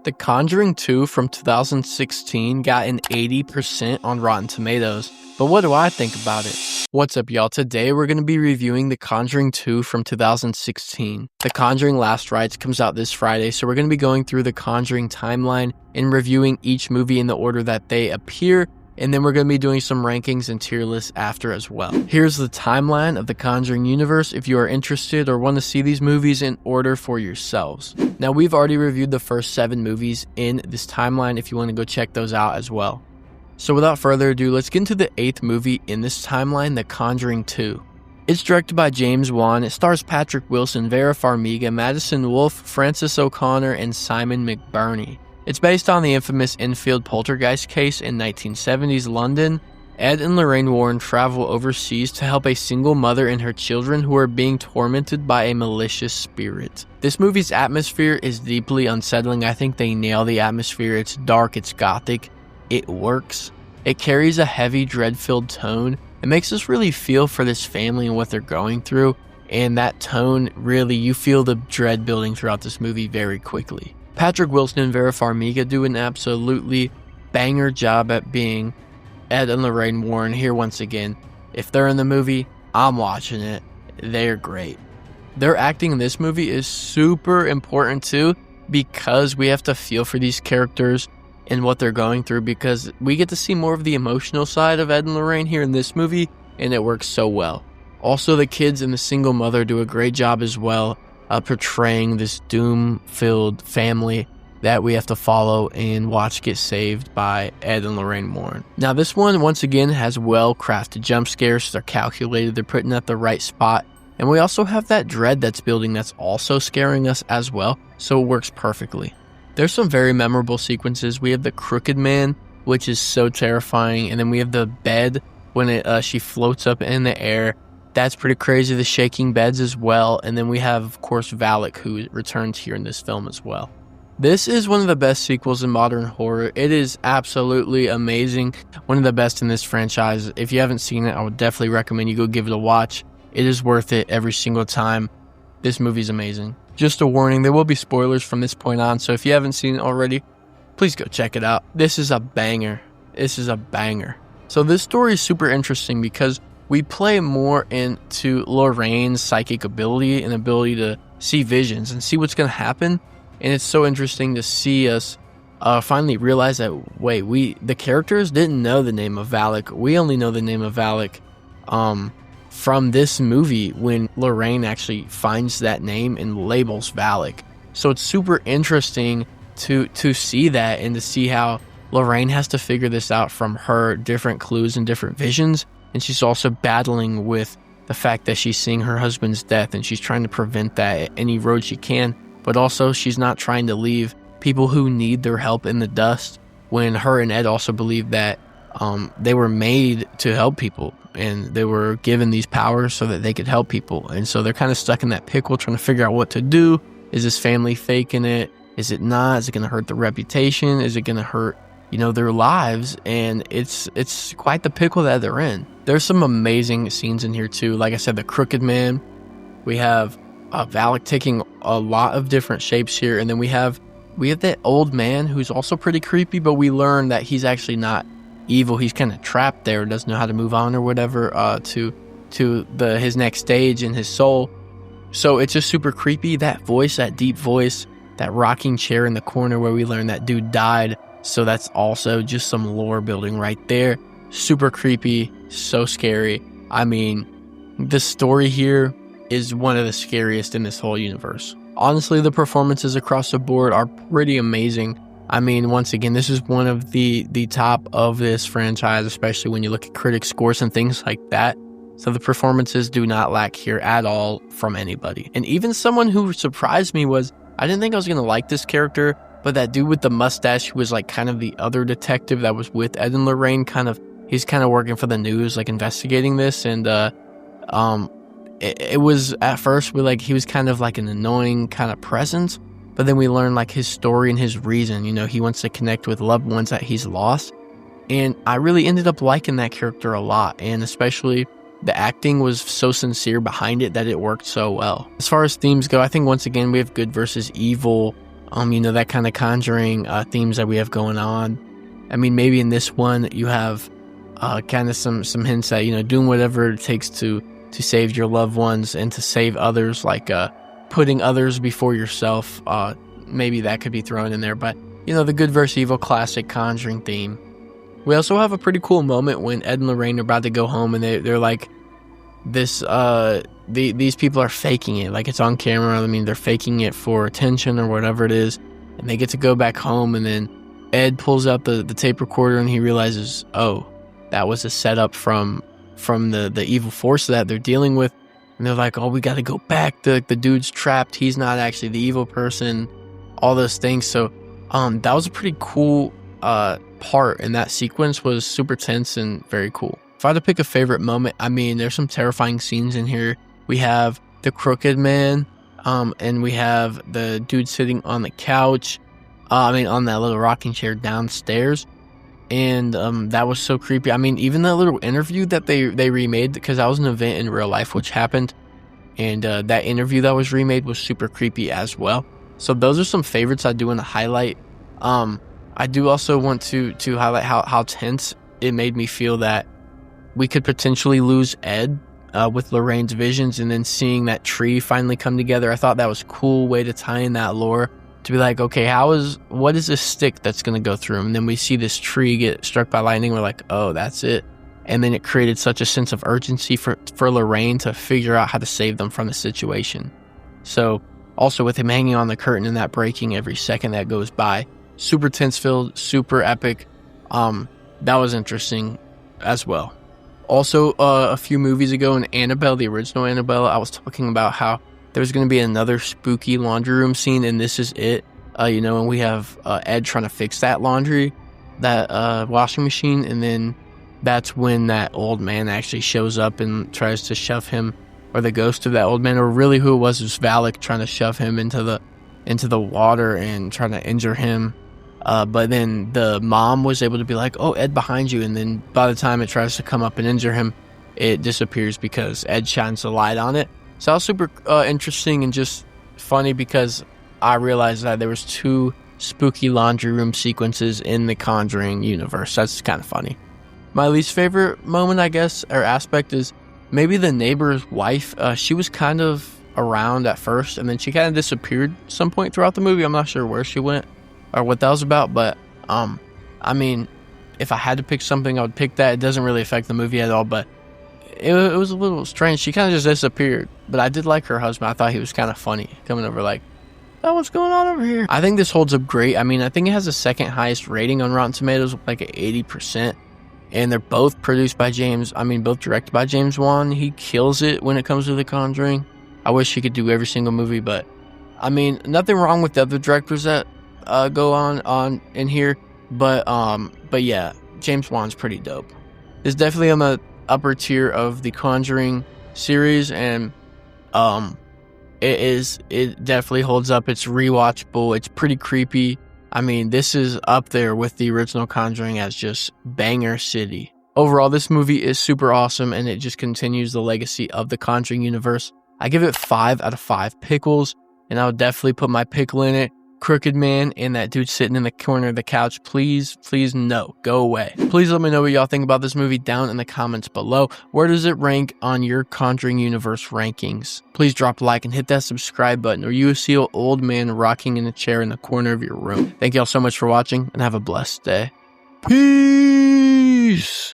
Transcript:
The Conjuring 2 from 2016 got an 80% on Rotten Tomatoes, but what do I think about it? What's up, y'all? Today we're going to be reviewing The Conjuring 2 from 2016. The Conjuring Last Rites comes out this Friday, so we're going to be going through the Conjuring timeline and reviewing each movie in the order that they appear, and then we're going to be doing some rankings and tier lists after as well. Here's the timeline of the Conjuring universe if you are interested or want to see these movies in order for yourselves. Now, we've already reviewed the first 7 movies in this timeline if you want to go check those out as well. So without further ado, let's get into the 8th movie in this timeline, The Conjuring 2. It's directed by James Wan. It stars Patrick Wilson, Vera Farmiga, Madison Wolfe, Francis O'Connor, and Simon McBurney. It's based on the infamous Enfield Poltergeist case in 1970s London. Ed and Lorraine Warren travel overseas to help a single mother and her children who are being tormented by a malicious spirit. This movie's atmosphere is deeply unsettling. I think they nail the atmosphere. It's dark, it's gothic, it works. It carries a heavy, dread-filled tone. It makes us really feel for this family and what they're going through, and that tone, really, you feel the dread building throughout this movie very quickly. Patrick Wilson and Vera Farmiga do an absolutely banger job at being Ed and Lorraine Warren here once again. If they're in the movie, I'm watching it. They're great. Their acting in this movie is super important too, because we have to feel for these characters and what they're going through, because we get to see more of the emotional side of Ed and Lorraine here in this movie, and it works so well. Also, the kids and the single mother do a great job as well, portraying this doom-filled family that we have to follow and watch get saved by Ed and Lorraine Warren. Now, this one, once again, has well-crafted jump scares. They're calculated, they're putting at the right spot, and we also have that dread that's building that's also scaring us as well, so it works perfectly. There's some very memorable sequences. We have the Crooked Man, which is so terrifying, and then we have the bed when she floats up in the air. That's pretty crazy, the shaking beds as well. And then we have, of course, Valak, who returns here in this film as well. This is one of the best sequels in modern horror. It is absolutely amazing. One of the best in this franchise. If you haven't seen it, I would definitely recommend you go give it a watch. It is worth it every single time. This movie's amazing. Just a warning, there will be spoilers from this point on, so if you haven't seen it already, please go check it out. This is a banger. This is a banger. So this story is super interesting because we play more into Lorraine's psychic ability and ability to see visions and see what's going to happen. And it's so interesting to see us finally realize that, wait, the characters didn't know the name of Valak. We only know the name of Valak from this movie when Lorraine actually finds that name and labels Valak. So it's super interesting to see that and to see how Lorraine has to figure this out from her different clues and different visions. And she's also battling with the fact that she's seeing her husband's death and she's trying to prevent that at any road she can. But also she's not trying to leave people who need their help in the dust, when her and Ed also believe that they were made to help people and they were given these powers so that they could help people. And so they're kind of stuck in that pickle trying to figure out what to do. Is this family faking it? Is it not? Is it going to hurt their reputation? Is it going to hurt their lives? And it's quite the pickle that they're in. There's some amazing scenes in here too. Like I said, the Crooked Man. We have Valak taking a lot of different shapes here, and then we have that old man who's also pretty creepy, but we learn that he's actually not evil. He's kind of trapped there, doesn't know how to move on or whatever to his next stage in his soul. So it's just super creepy. That voice, that deep voice, that rocking chair in the corner where we learn that dude died. So that's also just some lore building right there. Super creepy, so scary. I mean, the story here is one of the scariest in this whole universe. Honestly, the performances across the board are pretty amazing. I mean, once again, this is one of the top of this franchise, especially when you look at critic scores and things like that. So the performances do not lack here at all from anybody. And even someone who surprised me was, I didn't think I was going to like this character, but that dude with the mustache who was like kind of the other detective that was with Ed and Lorraine, he's kind of working for the news, like investigating this. And it was at first he was kind of like an annoying kind of presence, but then we learn like his story and his reason. He wants to connect with loved ones that he's lost. And I really ended up liking that character a lot. And especially the acting was so sincere behind it that it worked so well. As far as themes go, I think once again we have good versus evil that kind of Conjuring themes that we have going on. I mean, maybe in this one you have kind of some hints that, doing whatever it takes to save your loved ones and to save others, like putting others before yourself. Maybe that could be thrown in there, but the good versus evil classic Conjuring theme. We also have a pretty cool moment when Ed and Lorraine are about to go home, and they're like, these people are faking it, like it's on camera. I mean, they're faking it for attention or whatever it is, and they get to go back home, and then Ed pulls out the tape recorder, and he realizes, oh, that was a setup from the evil force that they're dealing with. And they're like, oh, we got to go back. The dude's trapped. He's not actually the evil person. All those things. So that was a pretty cool part, and that sequence was super tense and very cool. If I had to pick a favorite moment, I mean, there's some terrifying scenes in here. We have the crooked man, and we have the dude sitting on the couch, on that little rocking chair downstairs. And that was so creepy. I mean, even that little interview that they remade, because that was an event in real life which happened, and that interview that was remade was super creepy as well. So those are some favorites I do want to highlight. I do also want to highlight how tense it made me feel that we could potentially lose Ed with Lorraine's visions, and then seeing that tree finally come together. I thought that was a cool way to tie in that lore, to be like, okay, what is this stick that's going to go through him? And then we see this tree get struck by lightning. We're like, oh, that's it. And then it created such a sense of urgency for Lorraine to figure out how to save them from the situation. So also with him hanging on the curtain and that breaking every second that goes by, super tense filled, super epic. That was interesting as well. Also, a few movies ago in Annabelle, the original Annabelle, I was talking about how there was going to be another spooky laundry room scene, and this is it. And we have Ed trying to fix that washing machine, and then that's when that old man actually shows up and tries to shove him, or the ghost of that old man, or really who it was Valak, trying to shove him into the water and trying to injure him. But then the mom was able to be like, oh, Ed, behind you. And then by the time it tries to come up and injure him, it disappears because Ed shines the light on it. So that was super interesting and just funny, because I realized that there was 2 spooky laundry room sequences in the Conjuring universe. That's kind of funny. My least favorite moment, I guess, or aspect, is maybe the neighbor's wife. She was kind of around at first, and then she kind of disappeared some point throughout the movie. I'm not sure where she went or what that was about, but I mean, if I had to pick something, I would pick that. It doesn't really affect the movie at all, but it was a little strange. She kind of just disappeared, but I did like her husband. I thought he was kind of funny, coming over like, oh, what's going on over here? I think this holds up great. I mean, I think it has the second highest rating on Rotten Tomatoes, like at 80%, and they're both both directed by James Wan. He kills it when it comes to The Conjuring. I wish he could do every single movie, but I mean, nothing wrong with the other directors that go on in here, but yeah, James Wan's pretty dope. It's definitely on the upper tier of the Conjuring series, and it definitely holds up. It's rewatchable. It's pretty creepy. I mean, this is up there with the original Conjuring as just banger city. Overall, this movie is super awesome, and it just continues the legacy of the Conjuring universe. I give it 5 out of 5 pickles, and I would definitely put my pickle in it. Crooked man and that dude sitting in the corner of the couch, please no, go away. Please let me know what y'all think about this movie down in the comments below. Where does it rank on your Conjuring universe rankings? Please drop a like and hit that subscribe button, or you will see an old man rocking in a chair in the corner of your room. Thank y'all so much for watching, and have a blessed day. Peace!